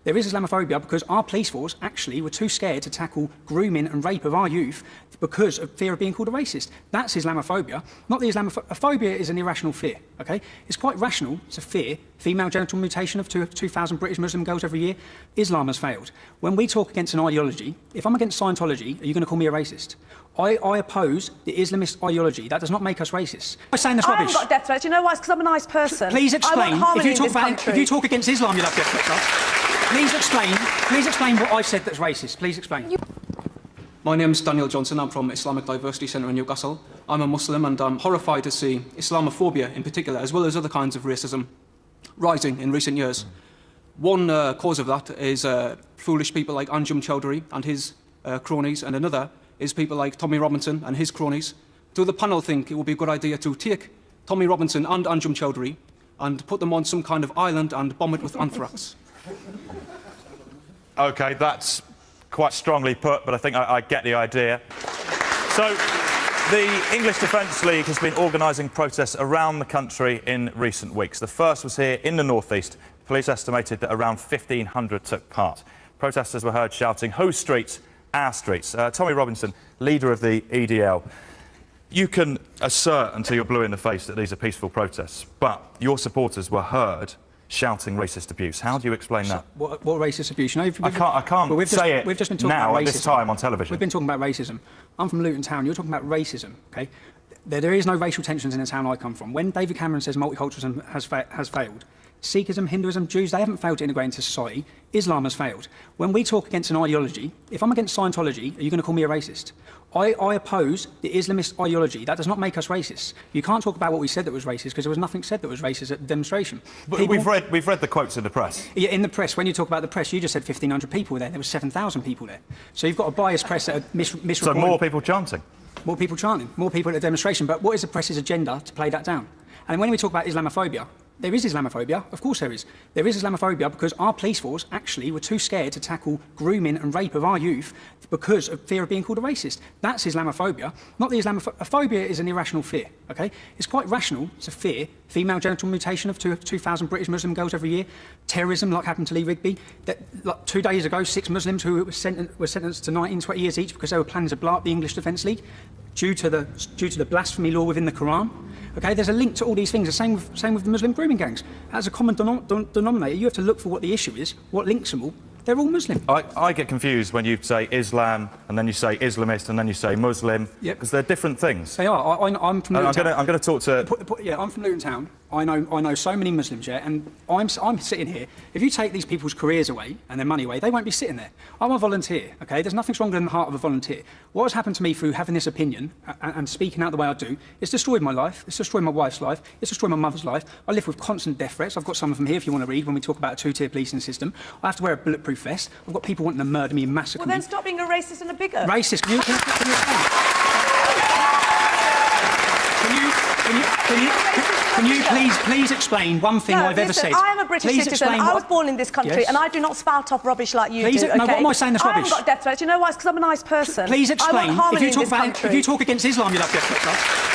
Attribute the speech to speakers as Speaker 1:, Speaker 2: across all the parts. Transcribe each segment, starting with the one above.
Speaker 1: There is Islamophobia because our police force actually were too scared to tackle grooming and rape of our youth because of fear of being called a racist. That's Islamophobia, not the Islamophobia is an irrational fear, okay? It's quite rational to fear female genital mutilation of 2,000 British Muslim girls every year. Islam has failed. When we talk against an ideology, if I'm against Scientology, are you going to call me a racist? I oppose the Islamist ideology. That does not make us racist. I'm saying that's rubbish.
Speaker 2: I haven't got death threats. You know why? It's because I'm a nice person.
Speaker 1: Please explain.
Speaker 2: If
Speaker 1: you talk against Islam, you'll have death threats. Please explain what I've said that's racist. Please explain.
Speaker 3: My name's Daniel Johnson. I'm from Islamic Diversity Centre in Newcastle. I'm a Muslim and I'm horrified to see Islamophobia in particular, as well as other kinds of racism, rising in recent years. One cause of that is foolish people like Anjem Choudhury and his cronies, and another is people like Tommy Robinson and his cronies. Do the panel think it would be a good idea to take Tommy Robinson and Anjem Choudhury and put them on some kind of island and bomb it with anthrax?
Speaker 4: OK, that's quite strongly put, but I think I get the idea. So, the English Defence League has been organising protests around the country in recent weeks. The first was here in the northeast. Police estimated that around 1,500 took part. Protesters were heard shouting, "Whose streets? Our streets." Tommy Robinson, leader of the EDL. You can assert until you're blue in the face that these are peaceful protests, but your supporters were heard shouting racist abuse. How do you explain that?
Speaker 1: What racist abuse? You know,
Speaker 4: I can't say it
Speaker 1: we've just been talking
Speaker 4: now
Speaker 1: about
Speaker 4: at this time on television.
Speaker 1: We've been talking about racism. I'm from Luton Town. You're talking about racism, OK? There is no racial tensions in the town I come from. When David Cameron says multiculturalism has failed, Sikhism, Hinduism, Jews, they haven't failed to integrate into society. Islam has failed. When we talk against an ideology, if I'm against Scientology, are you going to call me a racist? I oppose the Islamist ideology. That does not make us racist. You can't talk about what we said that was racist because there was nothing said that was racist at the demonstration.
Speaker 4: But we've read the quotes in the press.
Speaker 1: Yeah, in the press. When you talk about the press, you just said 1,500 people were there. There were 7,000 people there. So you've got a biased press that are misreporting.
Speaker 4: So more people chanting?
Speaker 1: More people chanting. More people at the demonstration. But what is the press's agenda to play that down? And when we talk about Islamophobia, there is Islamophobia, of course there is. There is Islamophobia because our police force actually were too scared to tackle grooming and rape of our youth because of fear of being called a racist. That's Islamophobia, not the Islamophobia is an irrational fear, okay? It's quite rational to fear female genital mutilation of 2,000 British Muslim girls every year, terrorism like happened to Lee Rigby. Like 2 days ago, 6 Muslims who were sentenced to 19, 20 years each because they were planning to blow up the English Defence League due to the blasphemy law within the Quran. Okay, there's a link to all these things. The same with the Muslim grooming gangs. As a common denominator, you have to look for what the issue is, what links them all. They're all Muslim.
Speaker 4: I get confused when you say Islam, and then you say Islamist, and then you say Muslim, because they're different things.
Speaker 1: They are. I'm from Luton Town.
Speaker 4: I'm going to talk to...
Speaker 1: Yeah, I'm from Luton Town. I know so many Muslims, yeah, and I'm sitting here. If you take these people's careers away and their money away, they won't be sitting there. I'm a volunteer, okay? There's nothing stronger than the heart of a volunteer. What has happened to me through having this opinion and speaking out the way I do, it's destroyed my life, it's destroyed my wife's life, it's destroyed my mother's life. I live with constant death threats. I've got some of them here if you want to read when we talk about a two-tier policing system. I have to wear a bulletproof vest. I've got people wanting to murder me and massacre me.
Speaker 2: Well, then stop being a racist and a bigot.
Speaker 1: Racist? Can you please explain one thing I've ever said?
Speaker 2: I am a British citizen. I was born in this country, and I do not spout off rubbish like you do. Okay?
Speaker 1: No, what am I saying that's rubbish?
Speaker 2: I haven't got death threats. You know why? It's because I'm a nice person.
Speaker 1: Please explain.
Speaker 2: If
Speaker 1: you talk against Islam, you'll have death threats.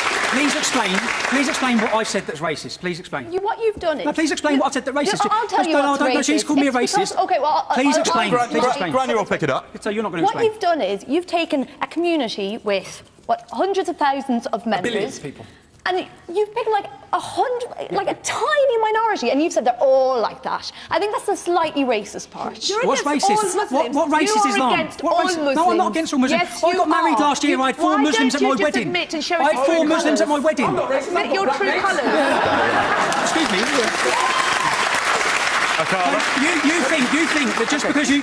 Speaker 1: Please explain what I've said that's racist. Please explain.
Speaker 5: What you've done is...
Speaker 1: No, please explain what I've said that's racist.
Speaker 5: I'll tell you what's racist.
Speaker 1: No, she's called me a racist.
Speaker 5: Okay, well...
Speaker 1: Please explain.
Speaker 4: Gran, you'll pick it up.
Speaker 1: So you're not going to explain.
Speaker 5: What you've done is you've taken a community with, hundreds of thousands of members...
Speaker 1: Billions of people.
Speaker 5: And you've picked like a tiny minority, and you've said they're all like that. I think that's the slightly racist part.
Speaker 1: What's racist? What racist is Islam?
Speaker 5: Against all Muslims.
Speaker 1: No, I'm not against all Muslims.
Speaker 5: Yes,
Speaker 1: I got married last year. I had 4 Muslims at my wedding. I had 4 Muslims at my wedding.
Speaker 2: Admit your true colours.
Speaker 1: Excuse me. You think that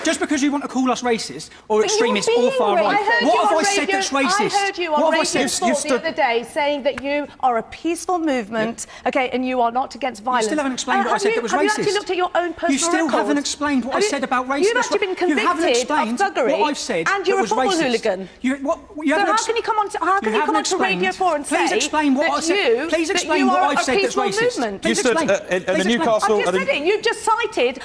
Speaker 1: just because you want to call us racist or extremist or far right, what have I said that's racist?
Speaker 2: I heard you on Radio 4 the other day saying that you are a peaceful movement, okay, and you are not against violence.
Speaker 1: You still haven't explained what I said that was racist.
Speaker 2: Have you actually looked at your own personal
Speaker 1: You still haven't explained what I said about racism.
Speaker 2: You've actually been convicted of thuggery,
Speaker 1: what I've said
Speaker 2: and you're a football hooligan.
Speaker 1: So
Speaker 2: how can you come on to Radio 4 and say
Speaker 1: please explain what I said? Please explain what I've said that's racist.
Speaker 4: You stood in the Newcastle...
Speaker 2: I've just said it. You've just cited quoted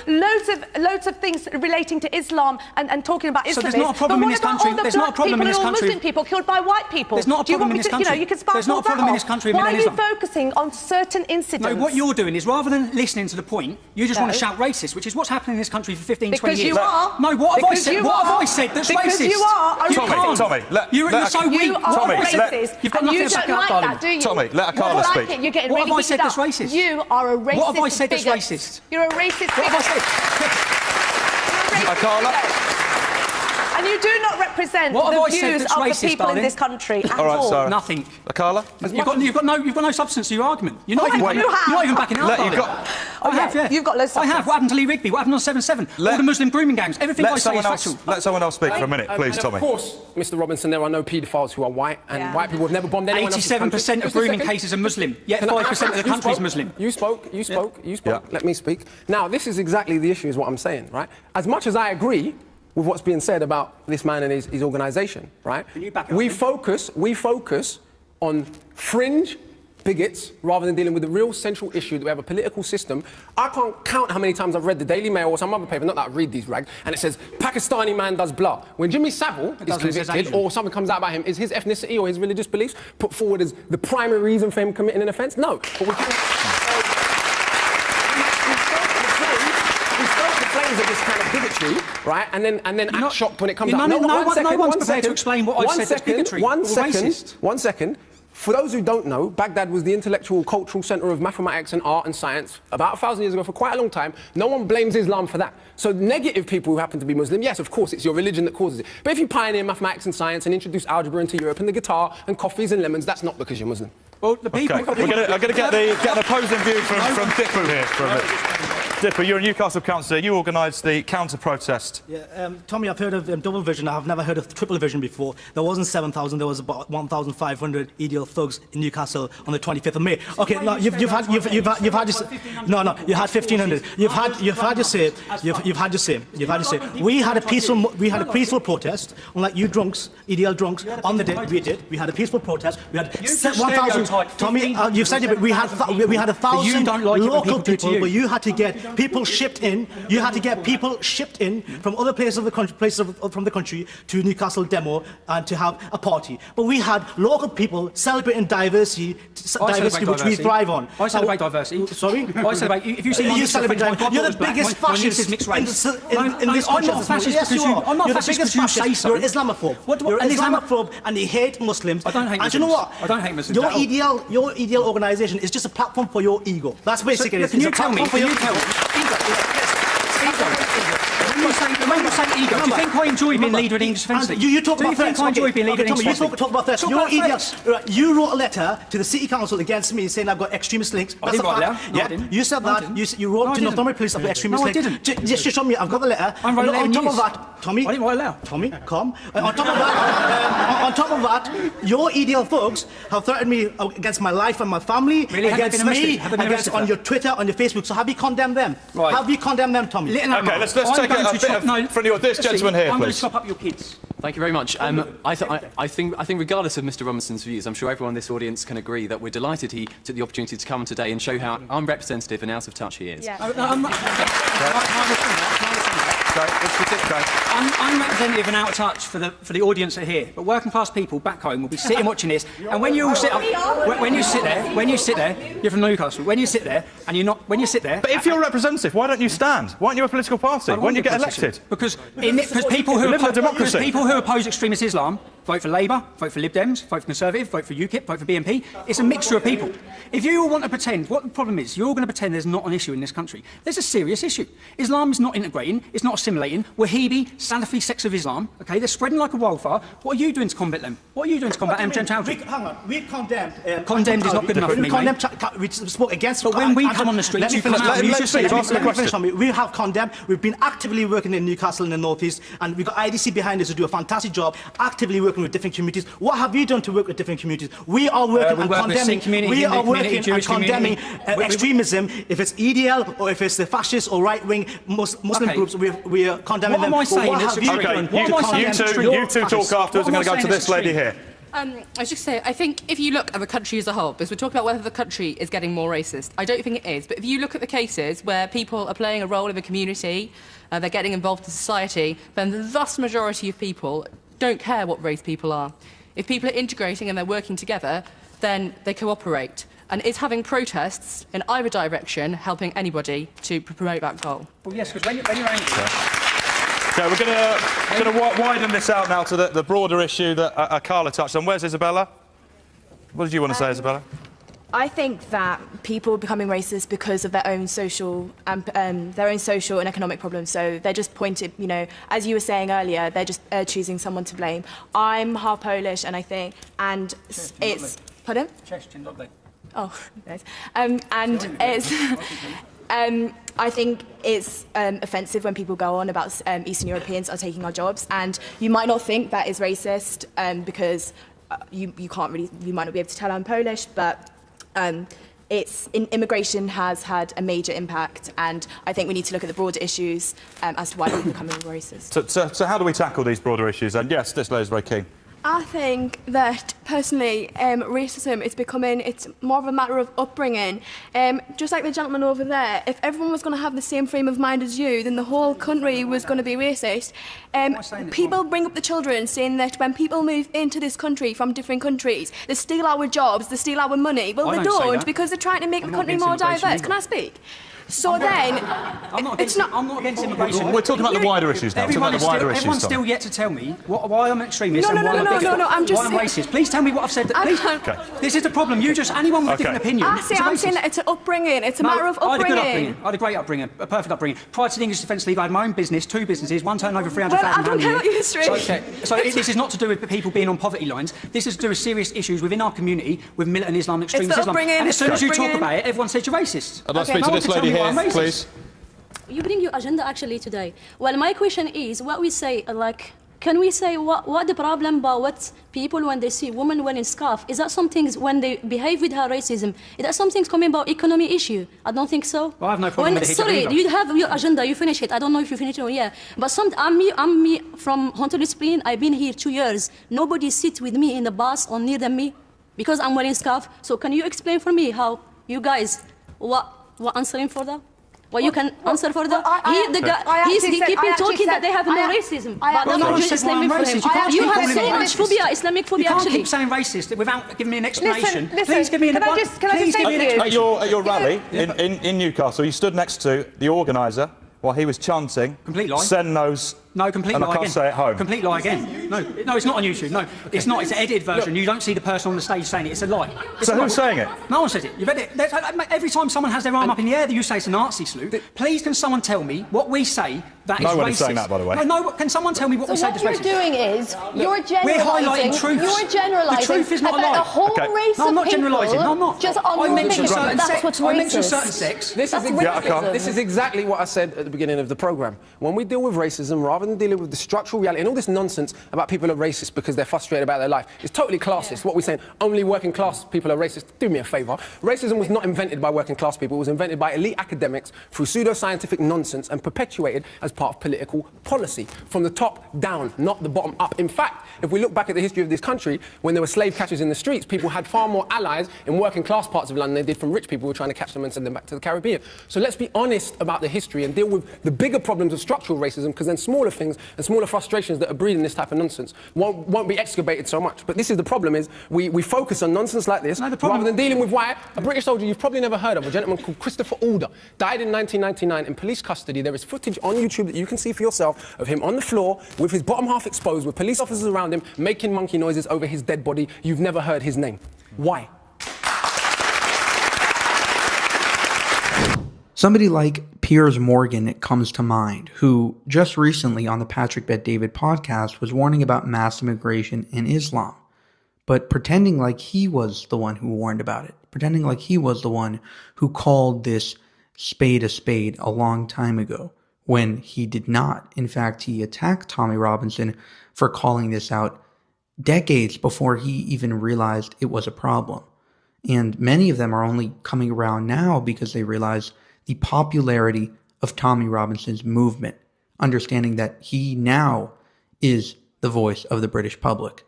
Speaker 2: loads of things relating to Islam and talking about Islamists.
Speaker 1: So there's not a problem in this country.
Speaker 2: There's not a problem in this country. Muslim people killed by white people.
Speaker 1: There's not a problem in this country.
Speaker 2: You can spark
Speaker 1: there's not a problem in this country.
Speaker 2: Why are you focusing on certain incidents?
Speaker 1: No, what you're doing is rather than listening to the point, you just want to shout racist, which is what's happening in this country for 15, 20 years.
Speaker 2: Because you are.
Speaker 1: No, what have I said? What have I said that's racist?
Speaker 2: Because you are.
Speaker 4: Tommy,
Speaker 1: you're so weak.
Speaker 2: You are racist.
Speaker 1: You've got nothing to back it up, darling.
Speaker 2: Do you?
Speaker 4: Tommy, let Carla speak.
Speaker 2: You're getting
Speaker 1: what
Speaker 2: really
Speaker 1: have I said that's racist?
Speaker 2: You are a racist.
Speaker 1: What have I said that's
Speaker 2: bigot.
Speaker 1: racist?
Speaker 2: You're a racist.
Speaker 1: What have I said?
Speaker 4: Carla?
Speaker 2: And you do not represent the views of the people in this country at all.
Speaker 1: Nothing.
Speaker 4: Carla?
Speaker 1: You've got no substance to your argument. You're not even backing it up. I have, yeah.
Speaker 2: You've got loads of substance.
Speaker 1: I have. What happened to Lee Rigby? What happened on 7/7? All the Muslim grooming gangs. Everything I say is factual.
Speaker 4: Let someone else speak for a minute, please, Tommy.
Speaker 6: Of course, Mr. Robinson, there are no paedophiles who are white, and white people have never bombed anyone else's country.
Speaker 1: 87% of grooming cases are Muslim, yet 5% of the country is Muslim.
Speaker 6: You spoke. Let me speak. Now, this is exactly the issue, is what I'm saying, right? As much as I agree with what's being said about this man and his organisation, right? We focus on fringe bigots rather than dealing with the real central issue that we have a political system. I can't count how many times I've read the Daily Mail or some other paper, not that I read these rags, and it says Pakistani man does blah. When Jimmy Savile is convicted or something comes out about him, is his ethnicity or his religious beliefs put forward as the primary reason for him committing an offence? No. But we of this kind of bigotry, right? And then act shocked when it comes out.
Speaker 1: No one's prepared to explain what I've said that's bigotry or racist.
Speaker 6: One second. For those who don't know, Baghdad was the intellectual, cultural centre of mathematics and art and science about 1,000 years ago for quite a long time. No one blames Islam for that. So negative people who happen to be Muslim, yes, of course, it's your religion that causes it. But if you pioneer mathematics and science and introduce algebra into Europe and the guitar and coffees and lemons, that's not because you're Muslim.
Speaker 1: Well, the people...
Speaker 4: Okay. I'm going to get an opposing view from Dipper here for a minute. Dipper, you're a Newcastle councillor. You organised the counter-protest.
Speaker 7: Yeah, Tommy, I've heard of double vision. I've never heard of triple vision before. There wasn't 7,000. There was about 1,500 EDL thugs in Newcastle on the 25th of May. Okay, no, you've had your you had 1,500. You've had your say. You've had your say. We had a peaceful protest, unlike you drunks, EDL drunks. On the day we did, we had a peaceful protest. We had 1,000. Tommy, you've said it, but we had 1,000 local people, but you had to get people shipped in. You had to get people shipped in from other places of the country, to Newcastle demo and to have a party. But we had local people celebrating diversity, which we thrive on.
Speaker 1: I celebrate diversity.
Speaker 7: Sorry?
Speaker 1: I celebrate. If you see
Speaker 7: you celebrate diversity, you're the biggest fascist in this country.
Speaker 1: I'm not fascist because you. I'm not fascist because you say so.
Speaker 7: You're an Islamophobe. You're an Islamophobe, and you hate Muslims.
Speaker 1: I don't hate Muslims.
Speaker 7: And you know what?
Speaker 1: I don't hate Muslims.
Speaker 7: Your EDL organisation is just a platform for your ego. That's basically it.
Speaker 1: Can you tell me? When you say ego, do you think I enjoy being leader of the English Defence League?
Speaker 7: You talk about threats.
Speaker 1: Do you think I enjoy being leader of the English Defence League?
Speaker 7: You talk about threats. Your EDL, you wrote a letter to the City Council against me saying I've got extremist links.
Speaker 1: I didn't write that.
Speaker 7: Yeah, you said that. You wrote to Northumbria Police I've got extremist links.
Speaker 1: No, I didn't.
Speaker 7: Just show me. I've got the letter.
Speaker 1: I wrote 11
Speaker 7: On top
Speaker 1: years.
Speaker 7: of that, Tommy.
Speaker 1: I didn't write a letter.
Speaker 7: Tommy, come. On top of that, your EDL folks have threatened me against my life and my family, against me, against on your Twitter, on your Facebook. So have you condemned them?
Speaker 1: Right.
Speaker 7: Have you condemned them, Tommy?
Speaker 4: Okay, let's take a bit from this gentleman here, please.
Speaker 1: I'm going to chop up your kids.
Speaker 8: Thank you very much. I think regardless of Mr. Robinson's views, I'm sure everyone in this audience can agree that we're delighted he took the opportunity to come today and show how unrepresentative and out of touch he is.
Speaker 2: Yeah.
Speaker 1: I'm representative and out of touch for the audience that are here, but working class people back home will be sitting watching this, and when you all sit up, when you sit there, you're from Newcastle. When you sit there, and you're not, when you sit there.
Speaker 4: But if you're a representative, why don't you stand? Why aren't you a political party? Why don't you get elected?
Speaker 1: Because people who oppose extremist Islam vote for Labour, vote for Lib Dems, vote for Conservative, vote for UKIP, vote for BNP. It's a mixture of people. If you all want to pretend, what the problem is, you're all going to pretend there's not an issue in this country. There's a serious issue. Islam is not integrating, it's not assimilating. Wahhabi, Salafi sects of Islam, okay, they're spreading like a wildfire. What are you doing to combat them? What are you doing to combat Amjad Chowdhury?
Speaker 7: Hang on, we condemned...
Speaker 1: condemned is not good enough for me, mate.
Speaker 7: We spoke against...
Speaker 1: But when we come on the streets, you come out and you just say...
Speaker 7: We have condemned, we've been actively working in Newcastle in the North East, and we've got IDC behind us to do a fantastic job, actively working with different communities. What have you done to work with different communities? We are working and condemning... We are working and condemning extremism, if it's EDL or if it's the fascist or right-wing Muslim groups, we are condemning them.
Speaker 1: What am I saying?
Speaker 4: Okay, you two talk afterwards. I'm going to go to this lady here.
Speaker 9: I was just saying, I think if you look at the country as a whole, because we're talking about whether the country is getting more racist, I don't think it is, but if you look at the cases where people are playing a role in the community, they're getting involved in society, then the vast majority of people don't care what race people are. If people are integrating and they're working together, then they cooperate. And is having protests in either direction helping anybody to promote that goal?
Speaker 1: Well, yes, because when you're angry...
Speaker 4: So we're going to widen this out now to the broader issue that Carla touched on. Where's Isabella? What did you want to say, Isabella?
Speaker 10: I think that people are becoming racist because of their own social and economic problems. So they're just pointed, you know, as you were saying earlier, they're just choosing someone to blame. I'm half Polish, and I think, and it's pardon? Oh, nice. And it's. I think it's offensive when people go on about Eastern Europeans are taking our jobs, and you might not think that is racist because you might not be able to tell I'm Polish, but immigration has had a major impact, and I think we need to look at the broader issues as to why people are becoming racist.
Speaker 4: So how do we tackle these broader issues? And yes, this lady's very keen.
Speaker 11: I think that, personally, racism is becoming, it's more of a matter of upbringing. Just like the gentleman over there, if everyone was going to have the same frame of mind as you, then the whole country was going to be racist. People bring up the children saying that when people move into this country from different countries, they steal our jobs, they steal our money. Well, they don't, because they're trying to make the country more diverse. Can I speak? So then,
Speaker 1: I'm not against immigration.
Speaker 4: We're talking about the wider issues now.
Speaker 1: Everyone's still yet to tell me why I'm an extremist and why I'm racist. Please tell me what I've said. This is the problem. Anyone with a different opinion.
Speaker 11: I'm saying that it's an upbringing. It's a matter of upbringing.
Speaker 1: I had a good upbringing. I had a great upbringing, a perfect upbringing. Prior to the English Defence League, I had my own business, 2 businesses, one turning over £300,000
Speaker 11: I don't care about your history.
Speaker 1: So this is not to do with people being on poverty lines. This is to do with serious issues within our community with militant Islam, extremist Islam. And as soon as you talk about it, everyone says you're racist.
Speaker 4: I'd like to speak to this lady here, please.
Speaker 12: You bring your agenda actually today. Well, my question is, what we say, like, can we say what the problem about what people when they see women wearing scarf? Is that something when they behave with her racism? Is that something coming about economy issue? I don't think so.
Speaker 1: Well, I have no problem with it.
Speaker 12: Sorry, you have your agenda. You finish it. I don't know if you finish it or yeah. But I'm me from Hunter Spring. I've been here 2 years. Nobody sit with me in the bus or near than me because I'm wearing scarf. So can you explain for me how you guys what answering for that? Well, you can answer for that. He keeping talking that they have no racism. But not just Islamic for him. You have so much phobia, Islamic phobia, actually.
Speaker 1: You can't keep saying racist without giving me an explanation. Please give me an explanation.
Speaker 4: At your rally in Newcastle, you stood next to the organiser while he was chanting, send those...
Speaker 1: No, complete
Speaker 4: and
Speaker 1: lie
Speaker 4: I can't
Speaker 1: again.
Speaker 4: say it home.
Speaker 1: Complete lie again. No, it's not on YouTube. No, it's not. It's an edited version. You don't see the person on the stage saying it. It's a lie.
Speaker 4: So who's saying it?
Speaker 1: No one says it. You've read it. Every time someone has their arm up in the air, you say it's a Nazi salute. Please, can someone tell me what we say that is racist?
Speaker 4: No one is saying that, by the way.
Speaker 1: No, can someone tell me what we say that's racist?
Speaker 5: What you're doing is, you're generalising.
Speaker 1: We're highlighting truths.
Speaker 5: You're generalising.
Speaker 1: The truth is not a lie.
Speaker 5: A whole race
Speaker 1: no, I'm not
Speaker 5: of people.
Speaker 1: generalising. No, I'm not.
Speaker 5: Just on
Speaker 1: I mentioned certain
Speaker 5: sex.
Speaker 1: I mentioned certain sex.
Speaker 6: This is exactly what I said at the beginning of the programme. When we deal with racism, rather than dealing with the structural reality and all this nonsense about people are racist because they're frustrated about their life, it's totally classist. What we're saying, only working class people are racist. Do me a favour. Racism was not invented by working class people. It was invented by elite academics through pseudo-scientific nonsense and perpetuated as part of political policy. From the top down, not the bottom up. In fact, if we look back at the history of this country, when there were slave catchers in the streets, people had far more allies in working class parts of London than they did from rich people who were trying to catch them and send them back to the Caribbean. So let's be honest about the history and deal with the bigger problems of structural racism, because then smaller things and smaller frustrations that are breeding this type of nonsense won't be excavated so much. But this is the problem, is we focus on nonsense like this rather than dealing with why a British soldier you've probably never heard of, a gentleman called Christopher Alder, died in 1999 in police custody. There is footage on YouTube that you can see for yourself of him on the floor with his bottom half exposed, with police officers around him making monkey noises over his dead body. You've never heard his name. Why?
Speaker 13: Somebody like Piers Morgan comes to mind, who just recently on the Patrick Bet-David podcast was warning about mass immigration in Islam, but pretending like he was the one who warned about it, pretending like he was the one who called this spade a long time ago, when he did not. In fact, he attacked Tommy Robinson for calling this out decades before he even realized it was a problem. And many of them are only coming around now because they realize the popularity of Tommy Robinson's movement, understanding that he now is the voice of the British public.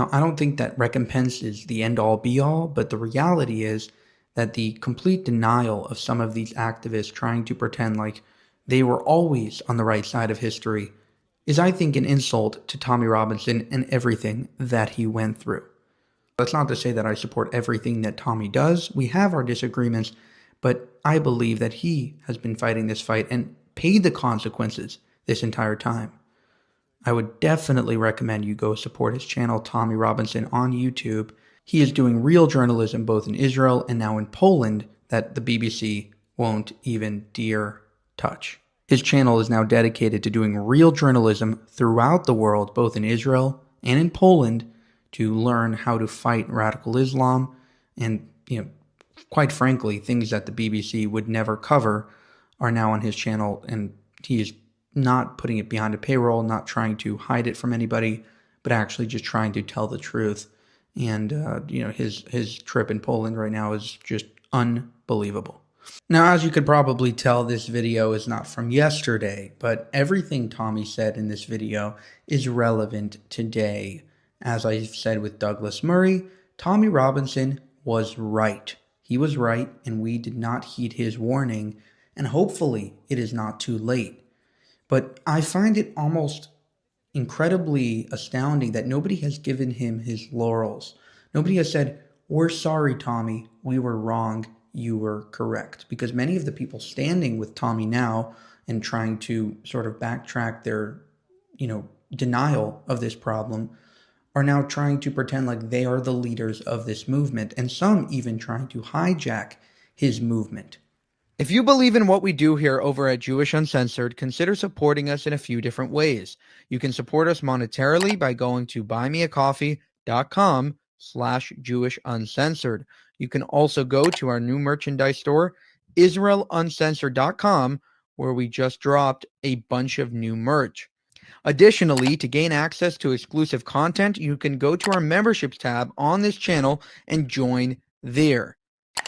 Speaker 13: Now, I don't think that recompense is the end-all be-all, but the reality is that the complete denial of some of these activists trying to pretend like they were always on the right side of history is, I think, an insult to Tommy Robinson and everything that he went through. That's not to say that I support everything that Tommy does. We have our disagreements, but I believe that he has been fighting this fight and paid the consequences this entire time. I would definitely recommend you go support his channel, Tommy Robinson, on YouTube. He is doing real journalism both in Israel and now in Poland that the BBC won't even dare touch. His channel is now dedicated to doing real journalism throughout the world, both in Israel and in Poland, to learn how to fight radical Islam and, quite frankly, things that the BBC would never cover are now on his channel, and he is not putting it behind a paywall, not trying to hide it from anybody, but actually just trying to tell the truth. And, his trip in Poland right now is just unbelievable. Now, as you could probably tell, this video is not from yesterday, but everything Tommy said in this video is relevant today. As I said with Douglas Murray, Tommy Robinson was right. He was right, and we did not heed his warning, and hopefully it is not too late. But I find it almost incredibly astounding that nobody has given him his laurels. Nobody has said, "We're sorry, Tommy, we were wrong, you were correct." Because many of the people standing with Tommy now and trying to sort of backtrack their, denial of this problem are now trying to pretend like they are the leaders of this movement, and some even trying to hijack his movement. If you believe in what we do here over at Jewish Uncensored, consider supporting us in a few different ways. You can support us monetarily by going to buymeacoffee.com/JewishUncensored. You can also go to our new merchandise store, IsraelUncensored.com, where we just dropped a bunch of new merch. Additionally, to gain access to exclusive content, you can go to our memberships tab on this channel and join there.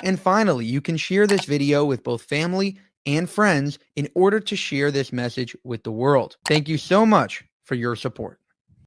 Speaker 13: And finally, you can share this video with both family and friends in order to share this message with the world. Thank you so much for your support.